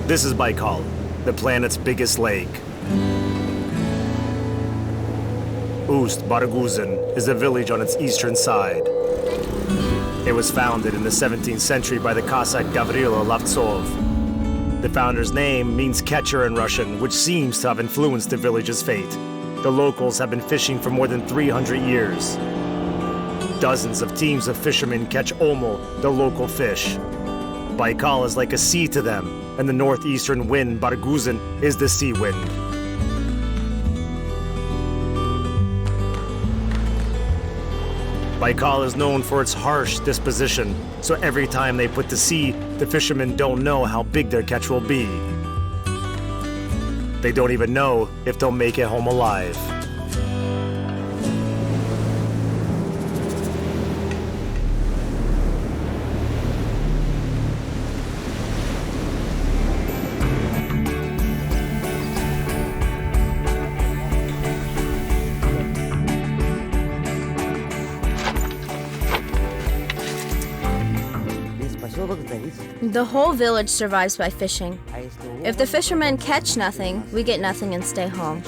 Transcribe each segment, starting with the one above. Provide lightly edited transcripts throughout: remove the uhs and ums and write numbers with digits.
This is Baikal, the planet's biggest lake. Ust-Barguzin is a village on its eastern side. It was founded in the 17th century by the Cossack Gavrilo Lavtsov. The founder's name means catcher in Russian, which seems to have influenced the village's fate. The locals have been fishing for more than 300 years. Dozens of teams of fishermen catch omul, the local fish. Baikal is like a sea to them, and the northeastern wind, Barguzin, is the sea wind. Baikal is known for its harsh disposition, so every time they put to sea, the fishermen don't know how big their catch will be. They don't even know if they'll make it home alive. The whole village survives by fishing. If the fishermen catch nothing, we get nothing and stay home.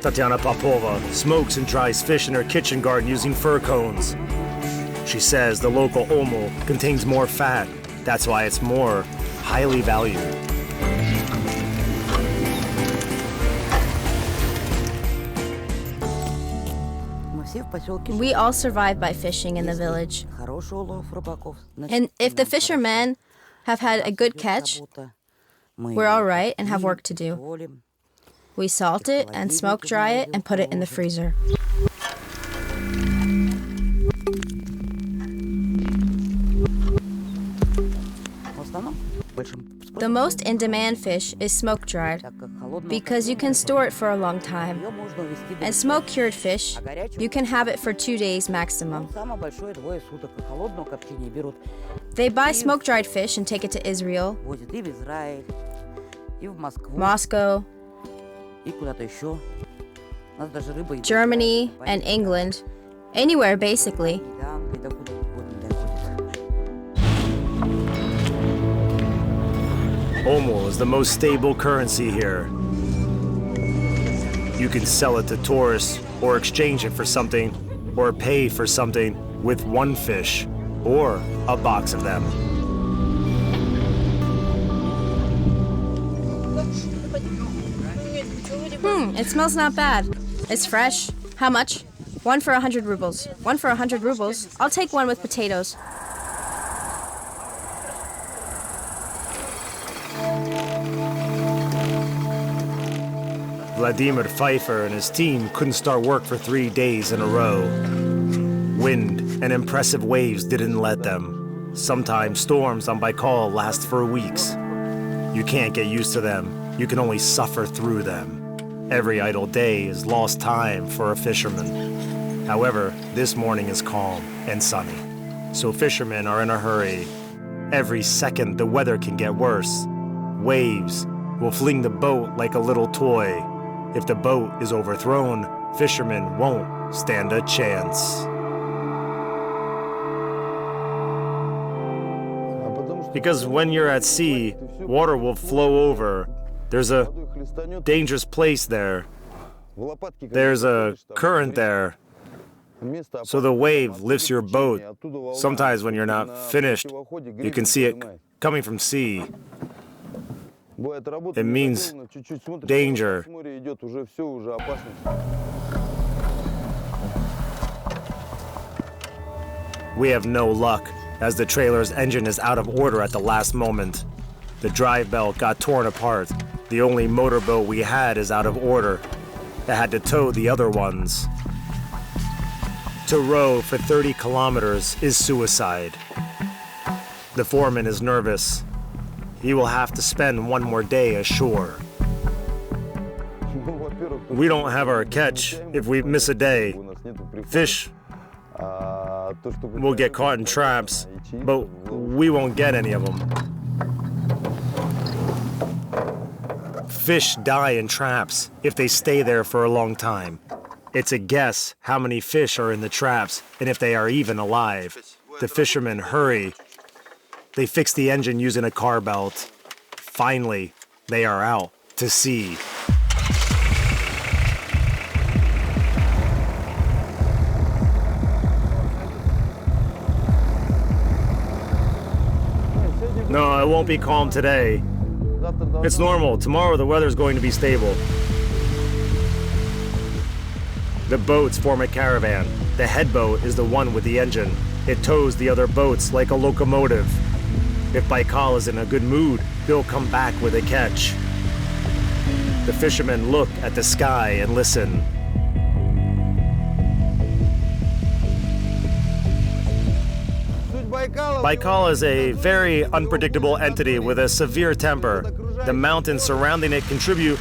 Tatiana Popova smokes and dries fish in her kitchen garden using fir cones. She says the local omul contains more fat. That's why it's more highly valued. We all survive by fishing in the village. And if the fishermen have had a good catch, we're all right and have work to do. We salt it and smoke dry it and put it in the freezer. The most in-demand fish is smoke-dried because you can store it for a long time. And smoke-cured fish, you can have it for 2 days maximum. They buy smoke-dried fish and take it to Israel, Moscow, Germany, and England, anywhere basically. Omul is the most stable currency here. You can sell it to tourists, or exchange it for something, or pay for something with one fish, or a box of them. It smells not bad. It's fresh. How much? 1 for 100 rubles. 1 for 100 rubles. I'll take one with potatoes. Vladimir Pfeiffer and his team couldn't start work for 3 days in a row. Wind and impressive waves didn't let them. Sometimes storms on Baikal last for weeks. You can't get used to them. You can only suffer through them. Every idle day is lost time for a fisherman. However, this morning is calm and sunny, so fishermen are in a hurry. Every second the weather can get worse. Waves will fling the boat like a little toy. If the boat is overthrown, fishermen won't stand a chance. Because when you're at sea, water will flow over. There's a dangerous place there. There's a current there. So the wave lifts your boat. Sometimes when you're not finished, you can see it coming from sea. It means danger. We have no luck, as the trailer's engine is out of order at the last moment. The drive belt got torn apart. The only motorboat we had is out of order. It had to tow the other ones. To row for 30 kilometers is suicide. The foreman is nervous. He will have to spend 1 more day ashore. We don't have our catch if we miss a day. Fish will get caught in traps, but we won't get any of them. Fish die in traps if they stay there for a long time. It's a guess how many fish are in the traps and if they are even alive. The fishermen hurry They fix the engine using a car belt. Finally, they are out to sea. No, it won't be calm today. It's normal. Tomorrow the weather's going to be stable. The boats form a caravan. The head boat is the one with the engine. It tows the other boats like a locomotive. If Baikal is in a good mood, he'll come back with a catch. The fishermen look at the sky and listen. Baikal is a very unpredictable entity with a severe temper. The mountains surrounding it contribute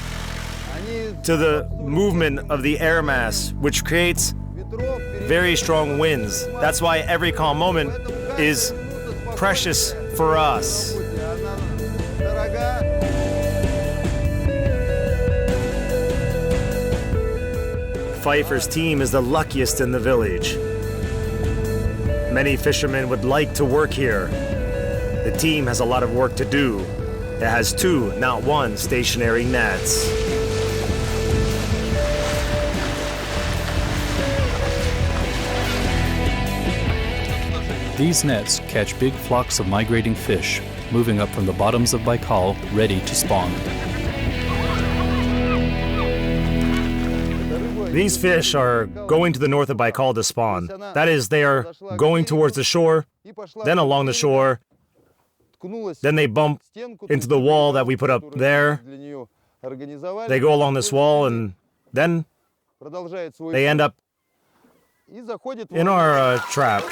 to the movement of the air mass, which creates very strong winds. That's why every calm moment is precious for us. Pfeiffer's team is the luckiest in the village. Many fishermen would like to work here. The team has a lot of work to do. It has 2, not 1, stationary nets. These nets catch big flocks of migrating fish, moving up from the bottoms of Baikal, ready to spawn. These fish are going to the north of Baikal to spawn. That is, they are going towards the shore, then along the shore, then they bump into the wall that we put up there. They go along this wall, and then they end up in our trap.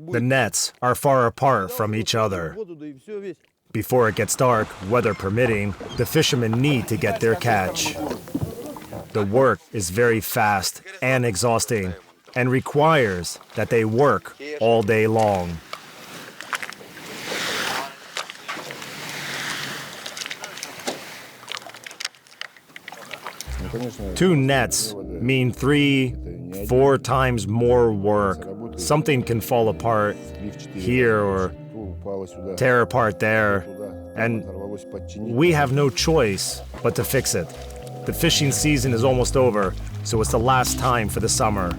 The nets are far apart from each other. Before it gets dark, weather permitting, the fishermen need to get their catch. The work is very fast and exhausting and requires that they work all day long. Two nets mean 3-4 times more work. Something can fall apart here or tear apart there, and we have no choice but to fix it. The fishing season is almost over, so it's the last time for the summer.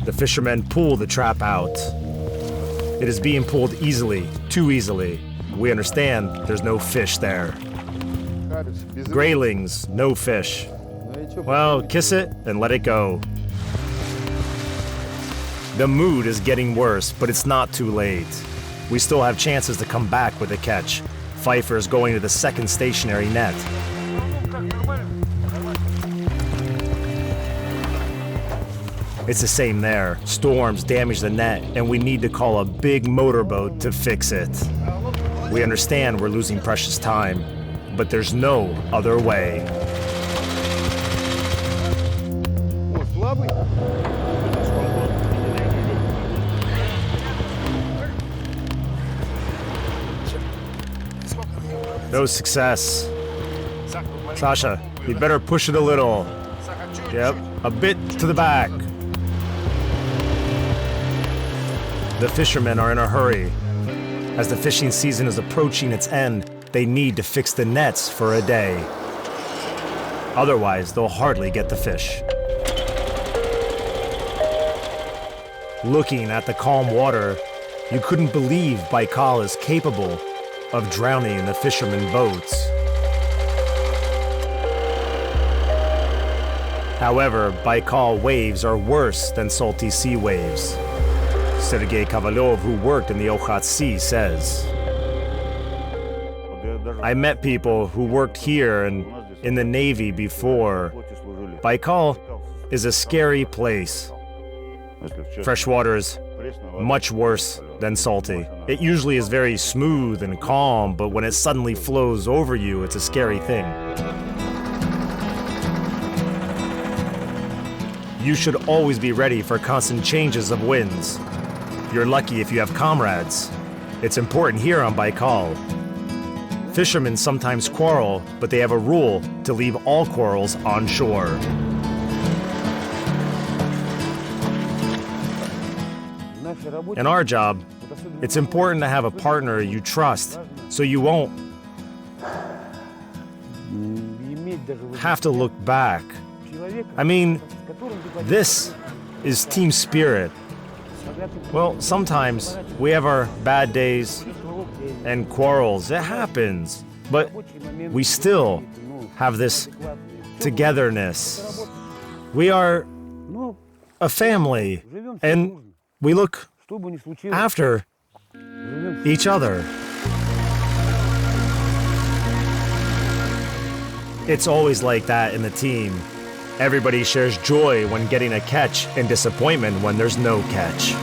The fishermen pull the trap out. It is being pulled easily, too easily. We understand there's no fish there. Graylings, no fish. Well, kiss it and let it go. The mood is getting worse, but it's not too late. We still have chances to come back with a catch. Pfeiffer is going to the second stationary net. It's the same there. Storms damage the net, and we need to call a big motorboat to fix it. We understand we're losing precious time, but there's no other way. No success. Sasha, you'd better push it a little. Yep, a bit to the back. The fishermen are in a hurry. As the fishing season is approaching its end, they need to fix the nets for a day. Otherwise, they'll hardly get the fish. Looking at the calm water, you couldn't believe Baikal is capable of drowning the fishermen boats. However, Baikal waves are worse than salty sea waves. Sergei Kovalyov, who worked in the Okhotsk Sea, says, I met people who worked here and in the Navy before. Baikal is a scary place. Fresh water is much worse than salty. It usually is very smooth and calm, but when it suddenly flows over you, it's a scary thing. You should always be ready for constant changes of winds. You're lucky if you have comrades. It's important here on Baikal. Fishermen sometimes quarrel, but they have a rule to leave all quarrels on shore. In our job, it's important to have a partner you trust, so you won't have to look back. I mean, this is team spirit. Well, sometimes we have our bad days and quarrels. It happens. But we still have this togetherness. We are a family, and we look after each other. It's always like that in the team. Everybody shares joy when getting a catch and disappointment when there's no catch.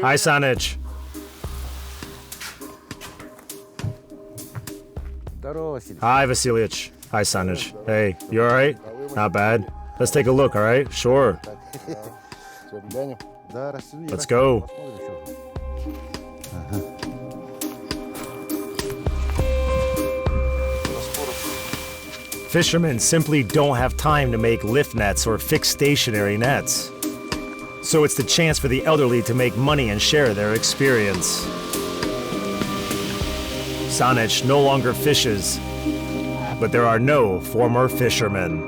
Hi, Sanich. Hi, Vasilyich. Hi, Sanich. Hey, you all right? Not bad. Let's take a look, all right? Sure. Let's go. Fishermen simply don't have time to make lift nets or fix stationary nets. So it's the chance for the elderly to make money and share their experience. Sanich no longer fishes, but there are no former fishermen.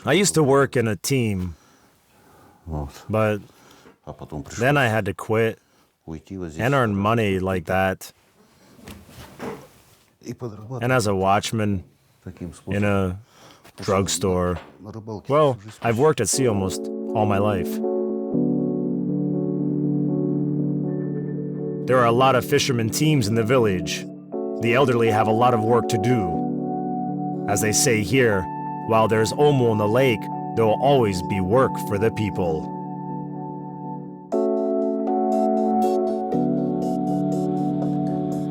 I used to work in a team, but then I had to quit and earn money like that. And as a watchman in a drugstore, well, I've worked at sea almost all my life. There are a lot of fishermen teams in the village. The elderly have a lot of work to do. As they say here, while there's omo in the lake, there will always be work for the people.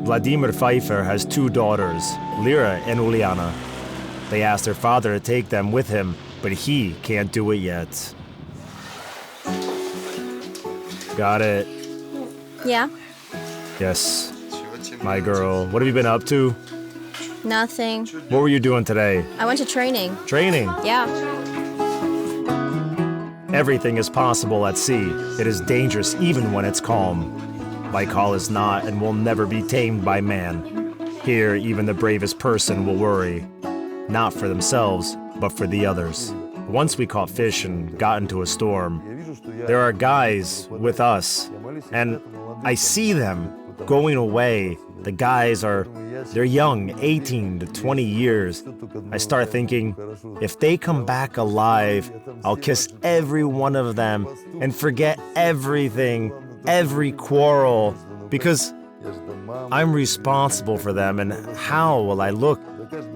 Vladimir Pfeiffer has two daughters, Lyra and Uliana. They asked their father to take them with him, but he can't do it yet. Got it. Yeah? Yes. My girl. What have you been up to? Nothing. What were you doing today? I went to training. Training? Yeah. Everything is possible at sea. It is dangerous even when it's calm. Baikal is not and will never be tamed by man. Here, even the bravest person will worry. Not for themselves, but for the others. Once we caught fish and got into a storm. There are guys with us, and I see them going away. The guys they're young, 18 to 20 years. I start thinking, if they come back alive, I'll kiss every one of them and forget everything, every quarrel, because I'm responsible for them, and how will I look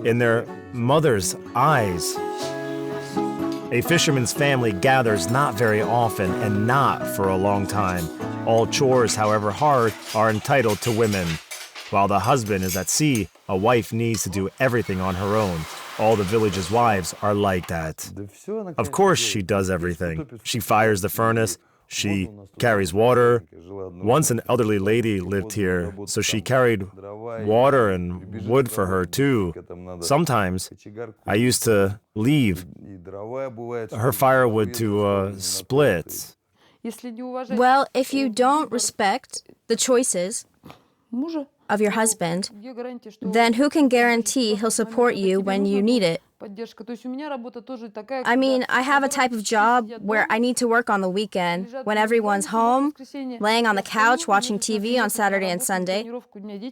in their mother's eyes? A fisherman's family gathers not very often and not for a long time. All chores, however hard, are entitled to women. While the husband is at sea, a wife needs to do everything on her own. All the village's wives are like that. Of course she does everything. She fires the furnace, she carries water. Once an elderly lady lived here, so she carried water and wood for her too. Sometimes I used to leave her firewood to split. Well, if you don't respect the choices of your husband, then who can guarantee he'll support you when you need it? I mean, I have a type of job where I need to work on the weekend, when everyone's home, laying on the couch watching TV on Saturday and Sunday.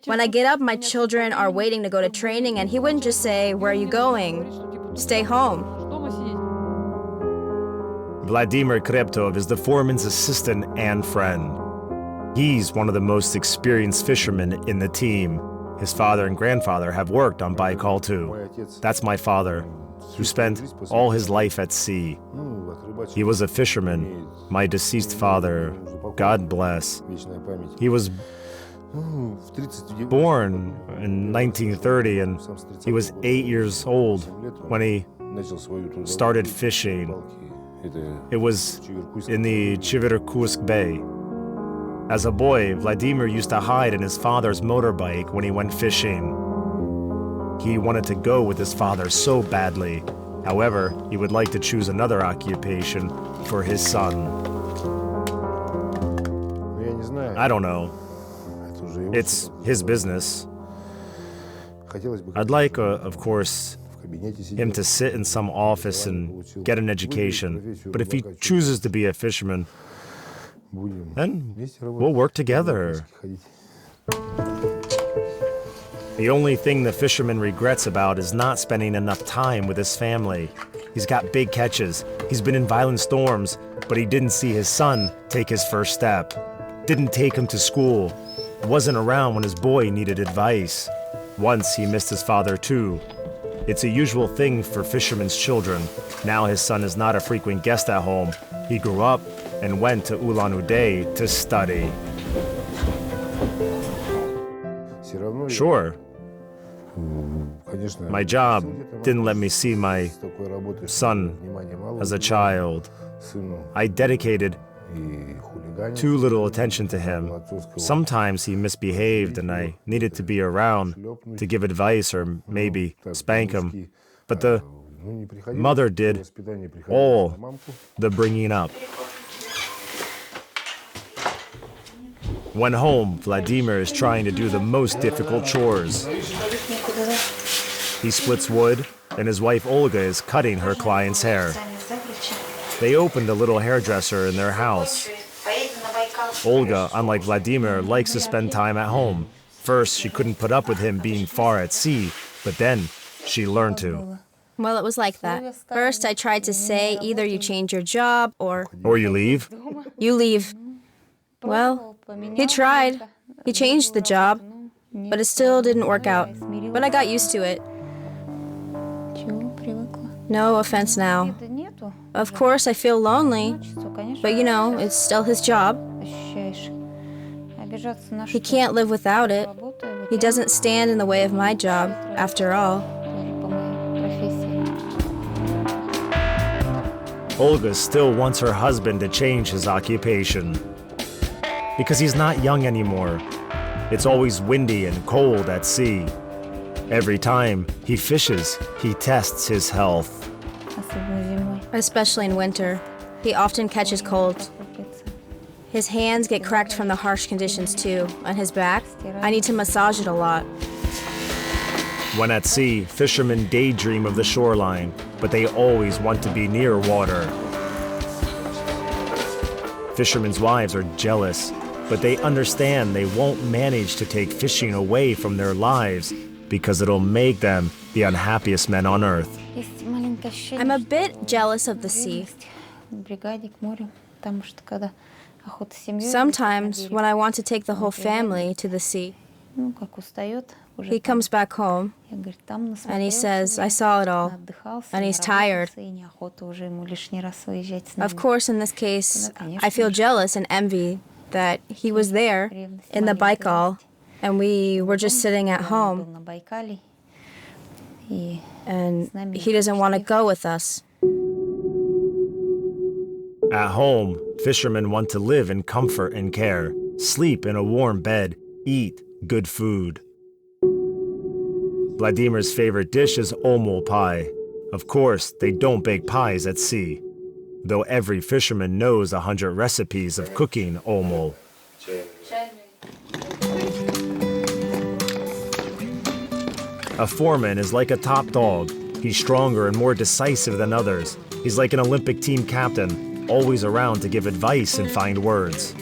When I get up, my children are waiting to go to training, and he wouldn't just say, "Where are you going?" "Stay home." Vladimir Kreptov is the foreman's assistant and friend. He's one of the most experienced fishermen in the team. His father and grandfather have worked on Baikal too. That's my father, who spent all his life at sea. He was a fisherman, my deceased father, God bless. He was born in 1930, and he was 8 years old when he started fishing. It was in the Chiverkusk Bay. As a boy, Vladimir used to hide in his father's motorbike when he went fishing. He wanted to go with his father so badly. However, he would like to choose another occupation for his son. I don't know. It's his business. I'd like, of course, him to sit in some office and get an education. But if he chooses to be a fisherman, then we'll work together. The only thing the fisherman regrets about is not spending enough time with his family. He's got big catches, he's been in violent storms, but he didn't see his son take his first step. Didn't take him to school. Wasn't around when his boy needed advice. Once he missed his father too. It's a usual thing for fishermen's children. Now his son is not a frequent guest at home. He grew up and went to Ulan-Ude to study. Sure. My job didn't let me see my son as a child. I dedicated too little attention to him. Sometimes he misbehaved and I needed to be around to give advice or maybe spank him. But the mother did all the bringing up. When home, Vladimir is trying to do the most difficult chores. He splits wood, and his wife Olga is cutting her client's hair. They opened a little hairdresser in their house. Olga, unlike Vladimir, likes to spend time at home. First, she couldn't put up with him being far at sea, but then she learned to. Well, it was like that. First, I tried to say either you change your job or you leave. You leave. Well, he tried. He changed the job, but it still didn't work out. But I got used to it. No offense now. Of course, I feel lonely, but you know, it's still his job. He can't live without it. He doesn't stand in the way of my job, after all. Olga still wants her husband to change his occupation. Because he's not young anymore. It's always windy and cold at sea. Every time he fishes, he tests his health. Especially in winter. He often catches colds. His hands get cracked from the harsh conditions too. On his back, I need to massage it a lot. When at sea, fishermen daydream of the shoreline, but they always want to be near water. Fishermen's wives are jealous, but they understand they won't manage to take fishing away from their lives because it'll make them the unhappiest men on earth. I'm a bit jealous of the sea. Sometimes when I want to take the whole family to the sea, he comes back home and he says, I saw it all, and he's tired. Of course, in this case, I feel jealous and envy that he was there in the Baikal and we were just sitting at home and he doesn't want to go with us. At home, fishermen want to live in comfort and care, sleep in a warm bed, eat good food. Vladimir's favorite dish is omul pie. Of course, they don't bake pies at sea, though every fisherman knows 100 recipes of cooking omul. A foreman is like a top dog. He's stronger and more decisive than others. He's like an Olympic team captain, always around to give advice and find words.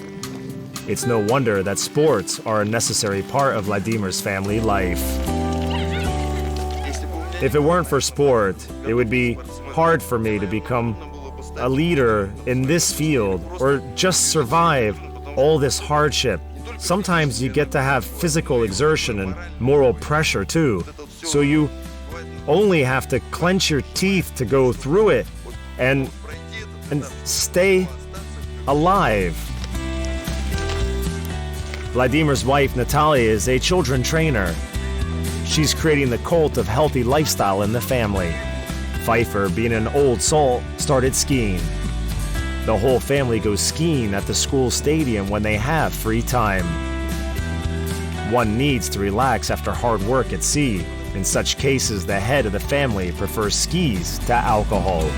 It's no wonder that sports are a necessary part of Vladimir's family life. If it weren't for sport, it would be hard for me to become a leader in this field or just survive all this hardship. Sometimes you get to have physical exertion and moral pressure too. So you only have to clench your teeth to go through it and stay alive. Vladimir's wife, Natalia, is a children trainer. She's creating the cult of healthy lifestyle in the family. Pfeiffer, being an old soul, started skiing. The whole family goes skiing at the school stadium when they have free time. One needs to relax after hard work at sea. In such cases, the head of the family prefers skis to alcohol.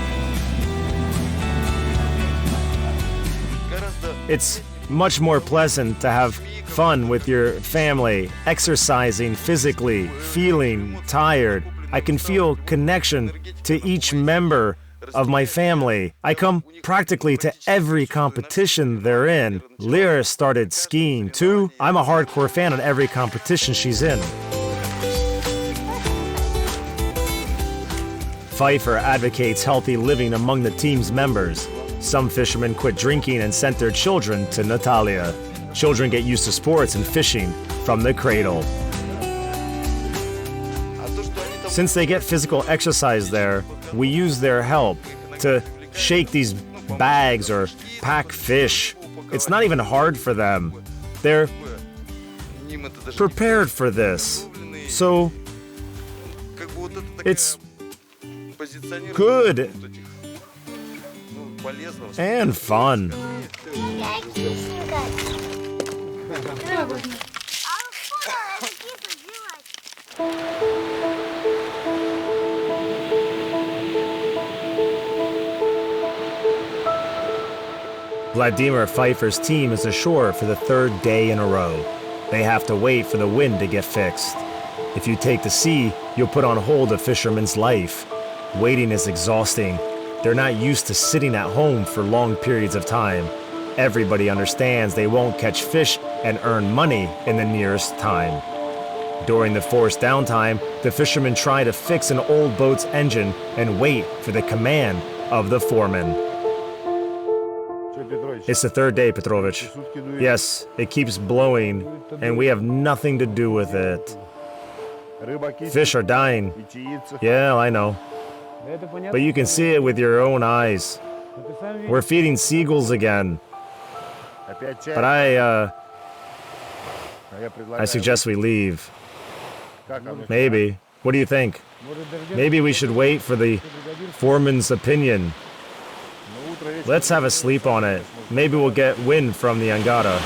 It's much more pleasant to have fun with your family, exercising physically, feeling tired. I can feel connection to each member of my family. I come practically to every competition they're in. Lyra started skiing too. I'm a hardcore fan of every competition she's in. Pfeiffer advocates healthy living among the team's members. Some fishermen quit drinking and sent their children to Natalia. Children get used to sports and fishing from the cradle. Since they get physical exercise there, we use their help to shake these bags or pack fish. It's not even hard for them. They're prepared for this. So it's good and fun. Vladimir Pfeiffer's team is ashore for the third day in a row. They have to wait for the wind to get fixed. If you take the sea, you'll put on hold a fisherman's life. Waiting is exhausting. They're not used to sitting at home for long periods of time. Everybody understands they won't catch fish and earn money in the nearest time. During the forced downtime, the fishermen try to fix an old boat's engine and wait for the command of the foreman. It's the third day, Petrovich. Yes, it keeps blowing, and we have nothing to do with it. Fish are dying. Yeah, I know. But you can see it with your own eyes. We're feeding seagulls again. But I suggest we leave. Maybe. What do you think? Maybe we should wait for the foreman's opinion. Let's have a sleep on it. Maybe we'll get wind from the Angara.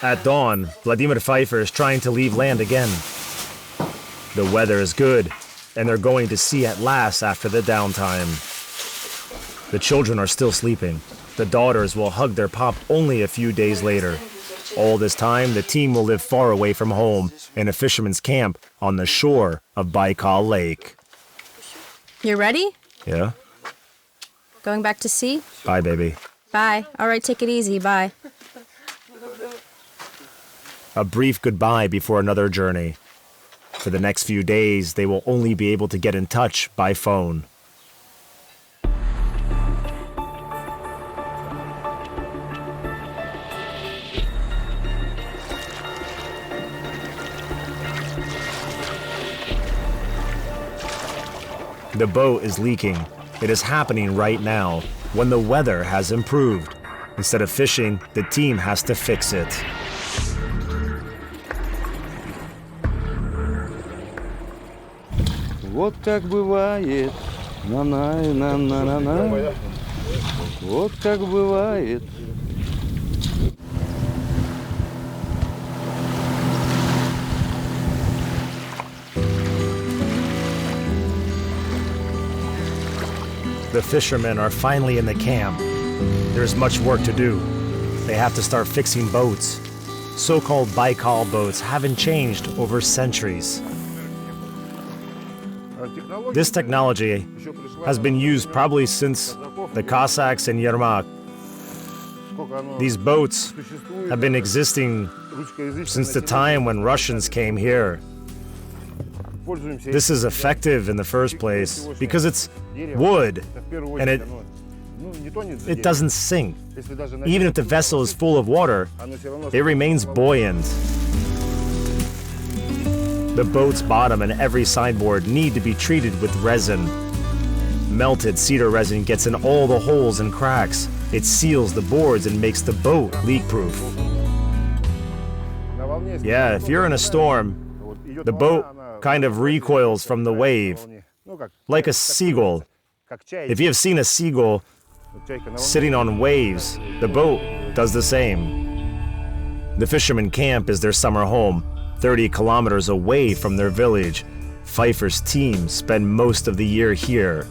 At dawn, Vladimir Pfeiffer is trying to leave land again. The weather is good, and they're going to sea at last after the downtime. The children are still sleeping. The daughters will hug their pop only a few days later. All this time, the team will live far away from home in a fisherman's camp on the shore of Baikal Lake. You're ready? Yeah? Going back to sea? Bye, baby. Bye. All right, take it easy. Bye. A brief goodbye before another journey. For the next few days, they will only be able to get in touch by phone. The boat is leaking. It is happening right now, when the weather has improved. Instead of fishing, the team has to fix it. Вот как бывает, на-на-на-на-на-на, вот как бывает. The fishermen are finally in the camp. There's much work to do. They have to start fixing boats. So-called Baikal boats haven't changed over centuries. This technology has been used probably since the Cossacks and Yermak. These boats have been existing since the time when Russians came here. This is effective in the first place because it's wood and it doesn't sink. Even if the vessel is full of water, it remains buoyant. The boat's bottom and every sideboard need to be treated with resin. Melted cedar resin gets in all the holes and cracks. It seals the boards and makes the boat leak-proof. Yeah, if you're in a storm, the boat kind of recoils from the wave, like a seagull. If you have seen a seagull sitting on waves, the boat does the same. The fisherman camp is their summer home, 30 kilometers away from their village. Pfeiffer's team spend most of the year here.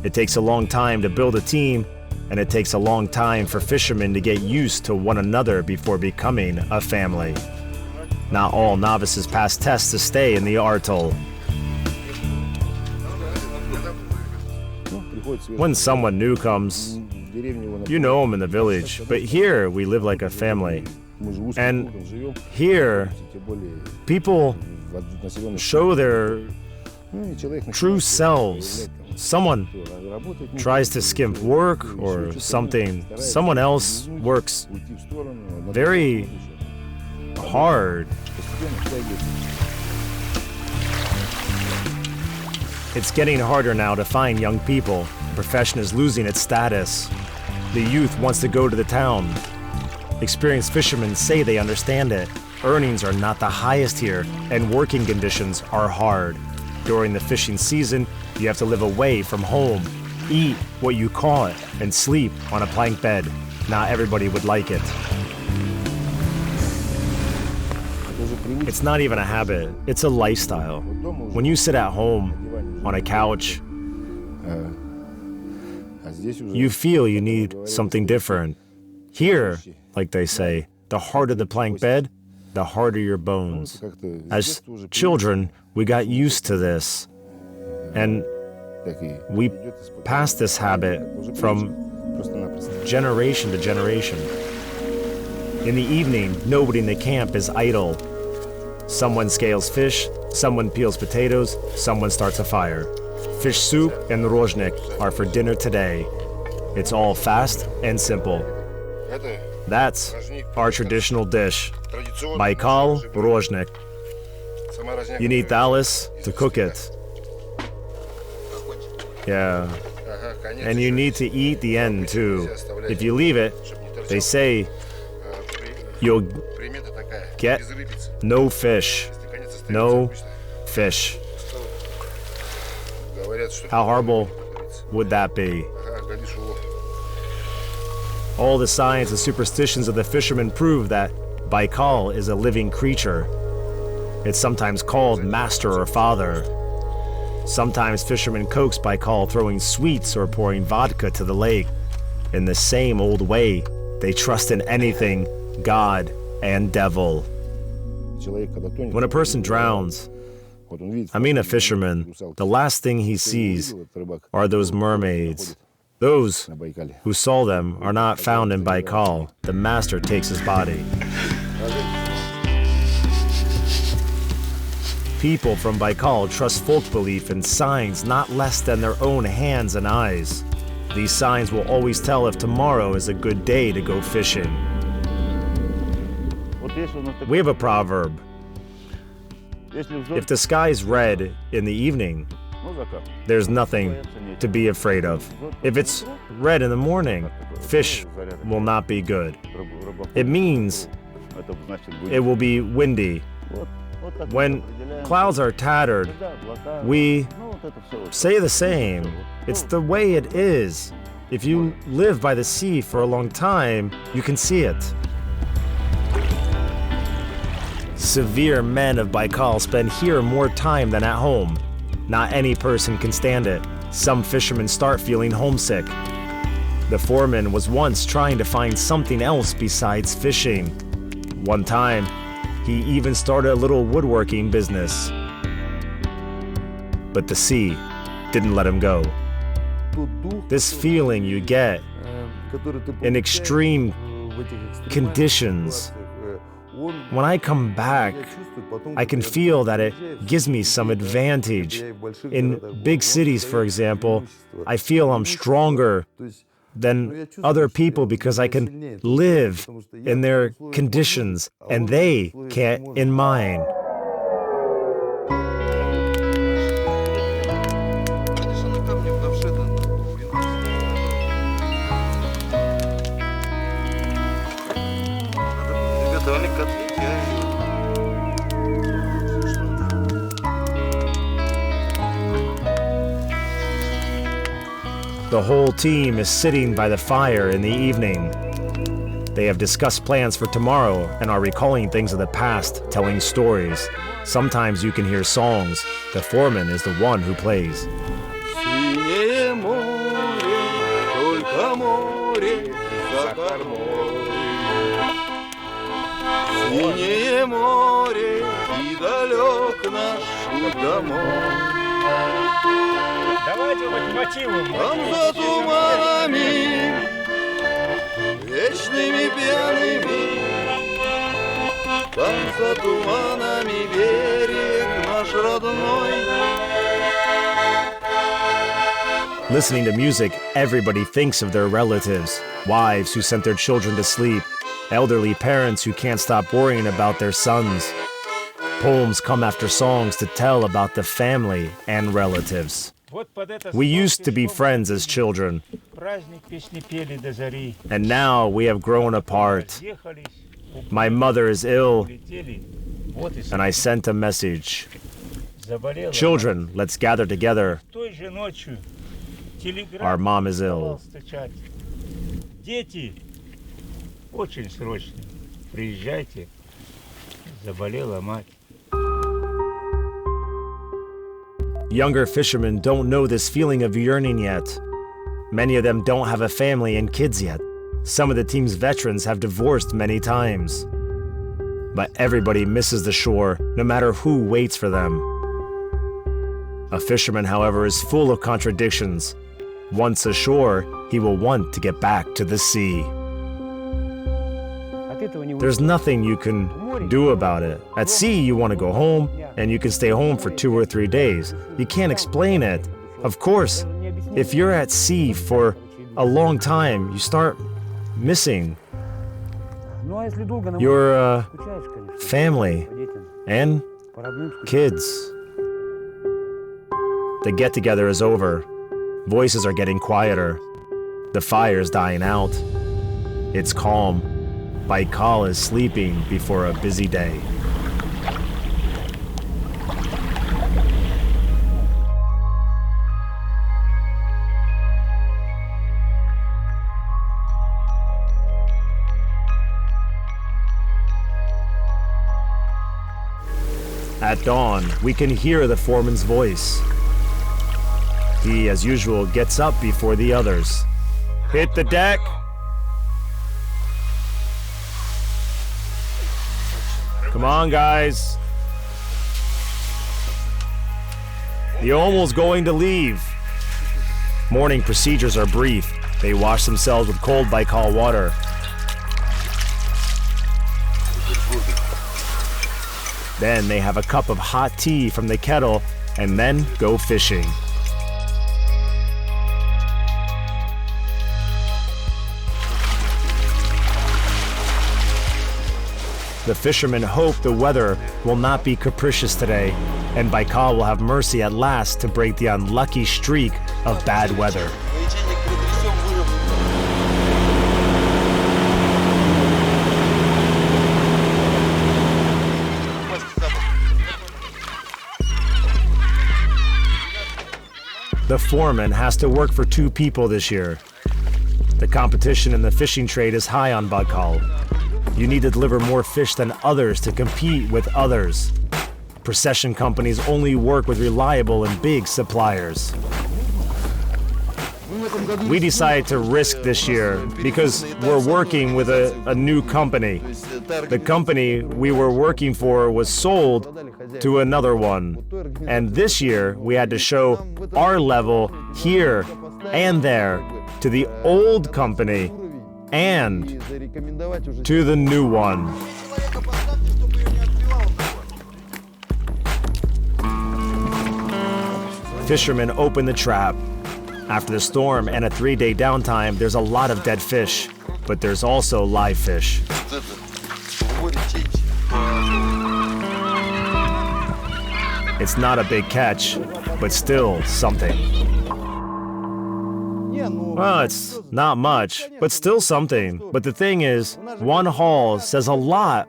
It takes a long time to build a team, and it takes a long time for fishermen to get used to one another before becoming a family. Not all novices pass tests to stay in the atoll. When someone new comes, you know them in the village, but here we live like a family. And here, people show their true selves. Someone tries to skimp work or something. Someone else works very hard. It's getting harder now to find young people. The profession is losing its status. The youth wants to go to the town. Experienced fishermen say they understand it. Earnings are not the highest here, and working conditions are hard. During the fishing season, you have to live away from home, eat what you caught, and sleep on a plank bed. Not everybody would like it. It's not even a habit, it's a lifestyle. When you sit at home, on a couch, you feel you need something different. Here, like they say, the harder the plank bed, the harder your bones. As children, we got used to this, and we passed this habit from generation to generation. In the evening, nobody in the camp is idle. Someone scales fish, someone peels potatoes, someone starts a fire. Fish soup and rozhnik are for dinner today. It's all fast and simple. That's our traditional dish, Baikal rozhnik. You need talis to cook it. Yeah. And you need to eat the end too. If you leave it, they say you'll get no fish. No fish. How horrible would that be? All the science and superstitions of the fishermen prove that Baikal is a living creature. It's sometimes called master or father. Sometimes fishermen coax Baikal throwing sweets or pouring vodka to the lake. In the same old way, they trust in anything, God and devil. When a person drowns, I mean a fisherman, the last thing he sees are those mermaids. Those who saw them are not found in Baikal. The master takes his body. People from Baikal trust folk belief in signs not less than their own hands and eyes. These signs will always tell if tomorrow is a good day to go fishing. We have a proverb. If the sky's red in the evening, there's nothing to be afraid of. If it's red in the morning, fish will not be good. It means it will be windy. When clouds are tattered, we say the same. It's the way it is. If you live by the sea for a long time, you can see it. Severe men of Baikal spend here more time than at home. Not any person can stand it. Some fishermen start feeling homesick. The foreman was once trying to find something else besides fishing. One time, he even started a little woodworking business. But the sea didn't let him go. This feeling you get in extreme conditions, when I come back, I can feel that it gives me some advantage. In big cities, for example, I feel I'm stronger than other people because I can live in their conditions and they can't in mine. The whole team is sitting by the fire in the evening. They have discussed plans for tomorrow and are recalling things of the past, telling stories. Sometimes you can hear songs. The foreman is the one who plays. Синее море, только море за кормой. Синее море, и далек наш путь домой. Давайте вот мотивом. Там за туманами, вечными пьяными, там за туманами берег наш родной. Listening to music, everybody thinks of their relatives, wives who sent their children to sleep, elderly parents who can't stop worrying about their sons. Poems come after songs to tell about the family and relatives. We used to be friends as children, and now we have grown apart. My mother is ill, and I sent a message. Children, let's gather together. Our mom is ill. Дети, очень срочно. Приезжайте. Заболела мать. Younger fishermen don't know this feeling of yearning yet. Many of them don't have a family and kids yet. Some of the team's veterans have divorced many times. But everybody misses the shore, no matter who waits for them. A fisherman, however, is full of contradictions. Once ashore, he will want to get back to the sea. There's nothing you can do about it. At sea, you want to go home, and you can stay home for 2 or 3 days. You can't explain it. Of course, if you're at sea for a long time, you start missing your family and kids. The get-together is over. Voices are getting quieter. The fire's dying out. It's calm. Baikal is sleeping before a busy day. At dawn, we can hear the foreman's voice. He, as usual, gets up before the others. Hit the deck! Come on, guys. The Omel's going to leave. Morning procedures are brief. They wash themselves with cold Baikal water. Then they have a cup of hot tea from the kettle and then go fishing. The fishermen hope the weather will not be capricious today, and Baikal will have mercy at last to break the unlucky streak of bad weather. The foreman has to work for 2 people this year. The competition in the fishing trade is high on Baikal. You need to deliver more fish than others to compete with others. Procession companies only work with reliable and big suppliers. We decided to risk this year because we're working with a new company. The company we were working for was sold to another one. And this year we had to show our level here and there to the old company and to the new one. Fishermen open the trap. After the storm and a 3-day downtime, there's a lot of dead fish, but there's also live fish. It's not a big catch, but still something. Well, it's not much, but still something. But the thing is, one haul says a lot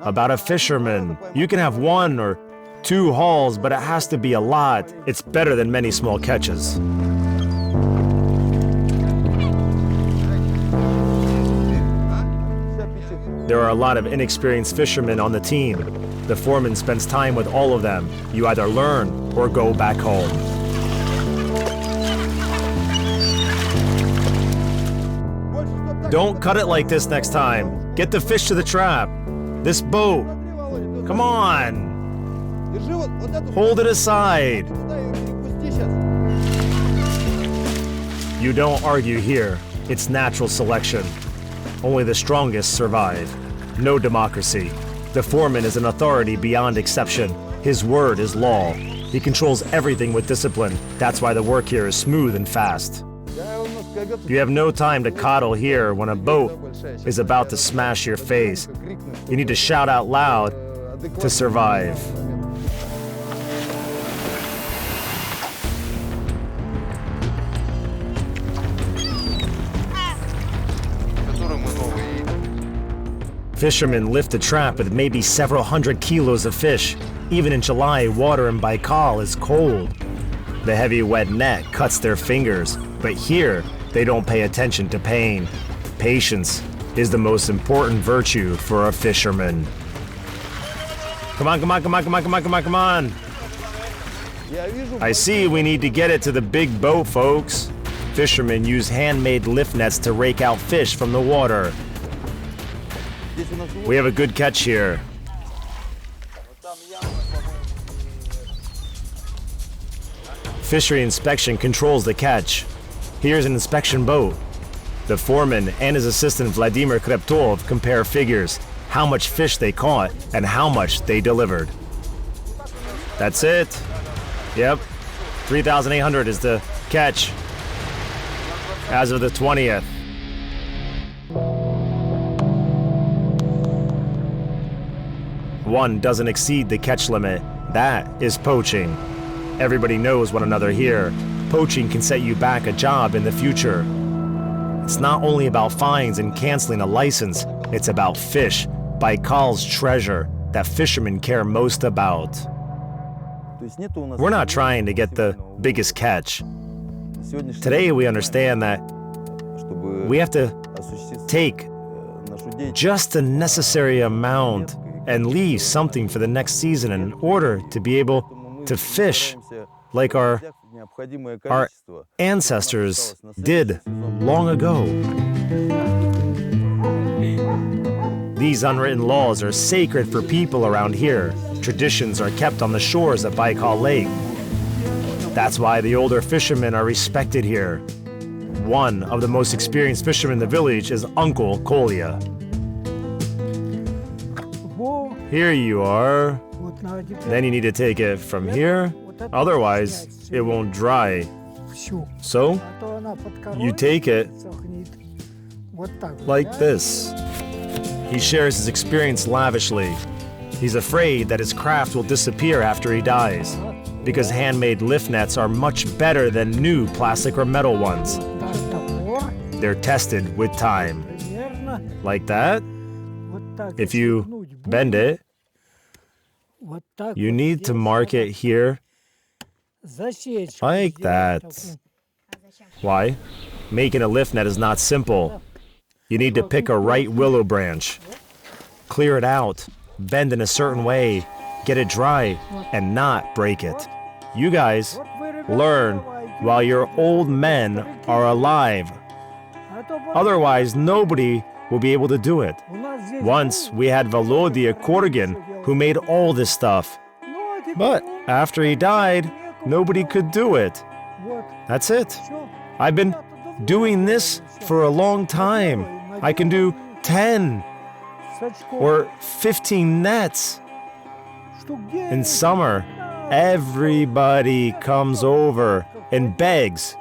about a fisherman. You can have 1 or 2 hauls, but it has to be a lot. It's better than many small catches. There are a lot of inexperienced fishermen on the team. The foreman spends time with all of them. You either learn or go back home. Don't cut it like this next time. Get the fish to the trap. This boat. Come on. Hold it aside. You don't argue here. It's natural selection. Only the strongest survive. No democracy. The foreman is an authority beyond exception. His word is law. He controls everything with discipline. That's why the work here is smooth and fast. You have no time to coddle here when a boat is about to smash your face. You need to shout out loud to survive. Fishermen lift a trap with maybe several hundred kilos of fish. Even in July, water in Baikal is cold. The heavy wet net cuts their fingers, but here they don't pay attention to pain. Patience is the most important virtue for a fisherman. Come on, come on, come on, come on, come on, come on, come on. I see we need to get it to the big boat, folks. Fishermen use handmade lift nets to rake out fish from the water. We have a good catch here. Fishery inspection controls the catch. Here's an inspection boat. The foreman and his assistant Vladimir Kreptov compare figures, how much fish they caught and how much they delivered. That's it. Yep, 3,800 is the catch as of the 20th. One doesn't exceed the catch limit. That is poaching. Everybody knows one another here. Poaching can set you back a job in the future. It's not only about fines and canceling a license, it's about fish, Baikal's treasure, that fishermen care most about. We're not trying to get the biggest catch. Today we understand that we have to take just the necessary amount and leave something for the next season in order to be able to fish like our ancestors did long ago. These unwritten laws are sacred for people around here. Traditions are kept on the shores of Baikal Lake. That's why the older fishermen are respected here. One of the most experienced fishermen in the village is Uncle Kolya. Here you are. Then you need to take it from here, otherwise it won't dry. So, you take it like this. He shares his experience lavishly. He's afraid that his craft will disappear after he dies, because handmade lift nets are much better than new plastic or metal ones. They're tested with time. Like that. If you bend it, you need to mark it here like that. Why? Making a lift net is not simple. You need to pick a right willow branch, clear it out, bend in a certain way, get it dry, and not break it. You guys learn while your old men are alive. Otherwise, nobody will be able to do it. Once we had Volodya Korgin, who made all this stuff. But after he died, nobody could do it. That's it. I've been doing this for a long time. I can do 10 or 15 nets. In summer, everybody comes over and begs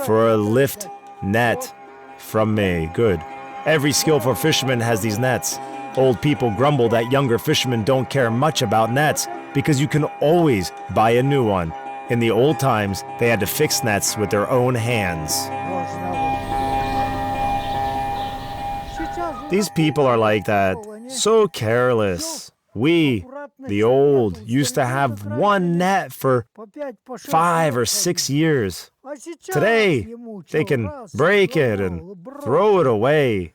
for a lift net from me. Good. Every skillful fisherman has these nets. Old people grumble that younger fishermen don't care much about nets because you can always buy a new one. In the old times, they had to fix nets with their own hands. These people are like that, so careless. We, the old, used to have one net for 5 or 6 years. Today, they can break it and throw it away.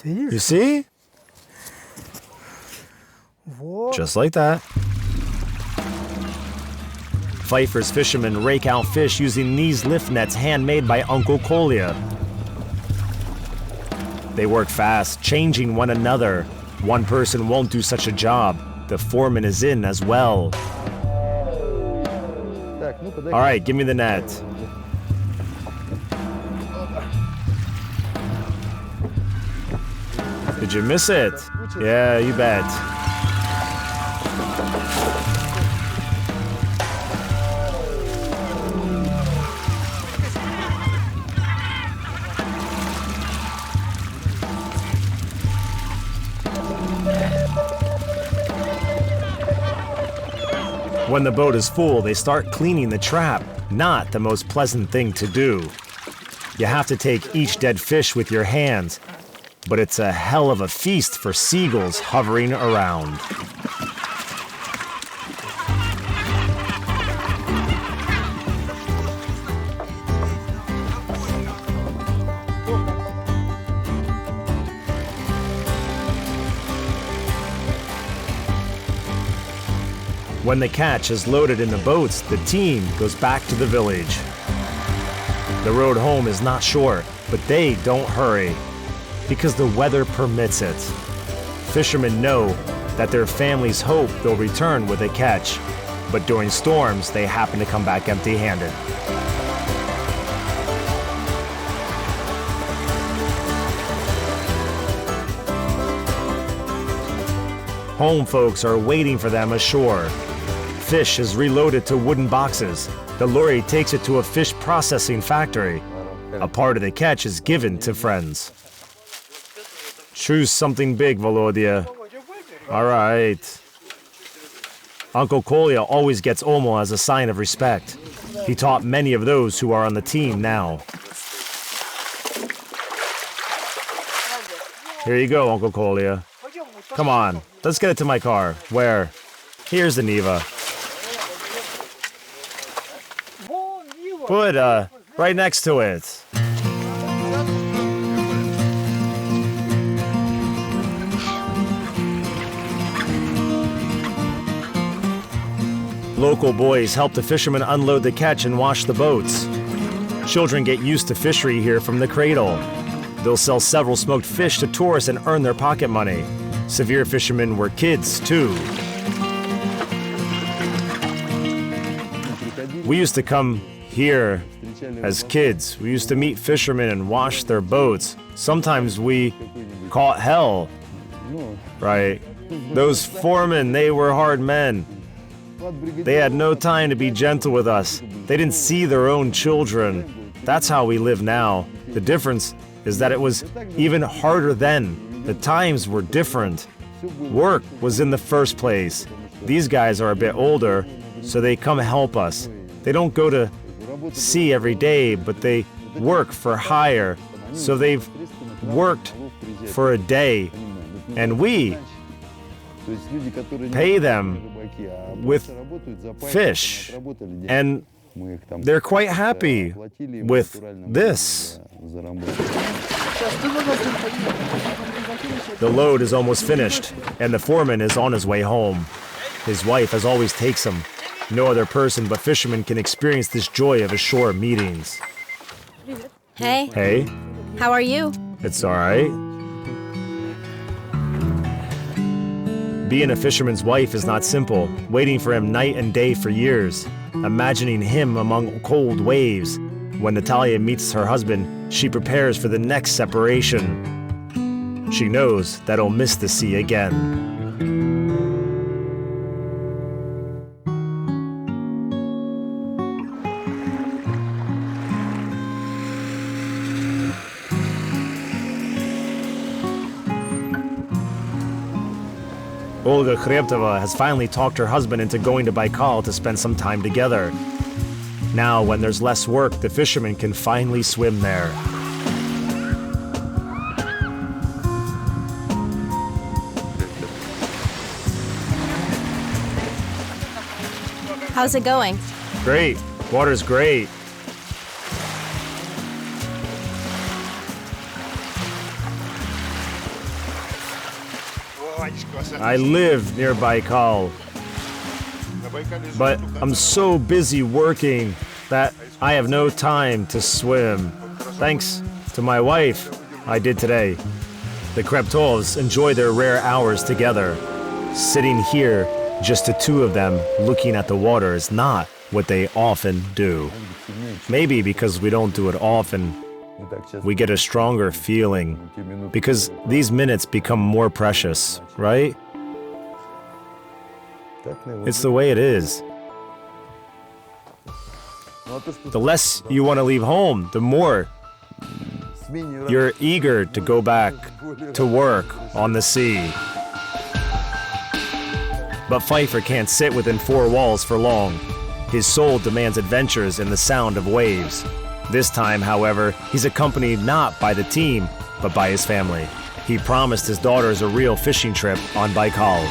You see? Just like that. Pfeiffer's fishermen rake out fish using these lift nets handmade by Uncle Kolya. They work fast, changing one another. One person won't do such a job. The foreman is in as well. All right, give me the net. Did you miss it? Yeah, you bet. When the boat is full, they start cleaning the trap. Not the most pleasant thing to do. You have to take each dead fish with your hands, but it's a hell of a feast for seagulls hovering around. When the catch is loaded in the boats, the team goes back to the village. The road home is not short, but they don't hurry because the weather permits it. Fishermen know that their families hope they'll return with a catch, but during storms, they happen to come back empty-handed. Home folks are waiting for them ashore. Fish is reloaded to wooden boxes. The lorry takes it to a fish processing factory. A part of the catch is given to friends. Choose something big, Volodya. All right. Uncle Kolya always gets Omo as a sign of respect. He taught many of those who are on the team now. Here you go, Uncle Kolya. Come on, let's get it to my car. Where? Here's the Niva. Put, right next to it. Local boys help the fishermen unload the catch and wash the boats. Children get used to fishery here from the cradle. They'll sell several smoked fish to tourists and earn their pocket money. Severe fishermen were kids, too. We used to come here as kids. We used to meet fishermen and wash their boats. Sometimes we caught hell. Right? Those foremen, they were hard men. They had no time to be gentle with us. They didn't see their own children. That's how we live now. The difference is that it was even harder then. The times were different. Work was in the first place. These guys are a bit older, so they come help us. They don't go to sea every day, but they work for hire. So they've worked for a day, and we pay them with fish, and they're quite happy with this. The load is almost finished, and the foreman is on his way home. His wife, as always, takes him. No other person but fishermen can experience this joy of ashore meetings. Hey. Hey, How are you? it's all right. Being a fisherman's wife is not simple, waiting for him night and day for years, imagining him among cold waves. When Natalia meets her husband, she prepares for the next separation. She knows that he'll miss the sea again. Olga Khreptova has finally talked her husband into going to Baikal to spend some time together. Now, when there's less work, the fishermen can finally swim there. How's it going? Great. Water's great. I live near Baikal, but I'm so busy working that I have no time to swim. Thanks to my wife, I did today. The Kreptovs enjoy their rare hours together. Sitting here, just the two of them looking at the water is not what they often do. Maybe because we don't do it often, we get a stronger feeling. Because these minutes become more precious, right? It's the way it is. The less you want to leave home, the more you're eager to go back to work on the sea. But Pfeiffer can't sit within four walls for long. His soul demands adventures in the sound of waves. This time, however, he's accompanied not by the team, but by his family. He promised his daughters a real fishing trip on Baikal.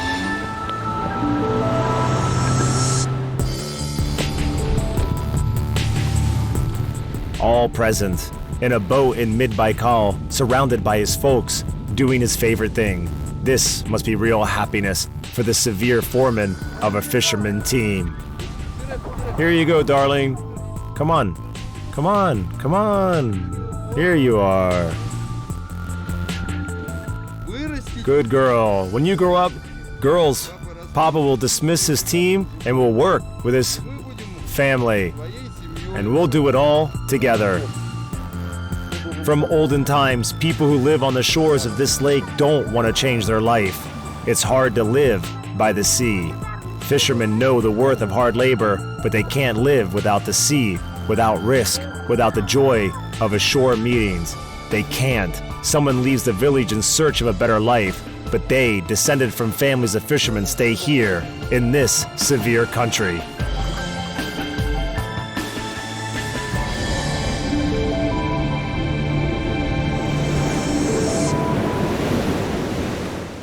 All present, in a boat in mid-Baikal, surrounded by his folks, doing his favorite thing. This must be real happiness for the severe foreman of a fisherman team. Here you go, darling. Come on. Come on. Come on. Here you are. Good girl. When you grow up, girls, Papa will dismiss his team and will work with his family. And we'll do it all together. From olden times, people who live on the shores of this lake don't want to change their life. It's hard to live by the sea. Fishermen know the worth of hard labor, but they can't live without the sea, without risk, without the joy of ashore meetings. They can't. Someone leaves the village in search of a better life, but they, descended from families of fishermen, stay here, in this severe country.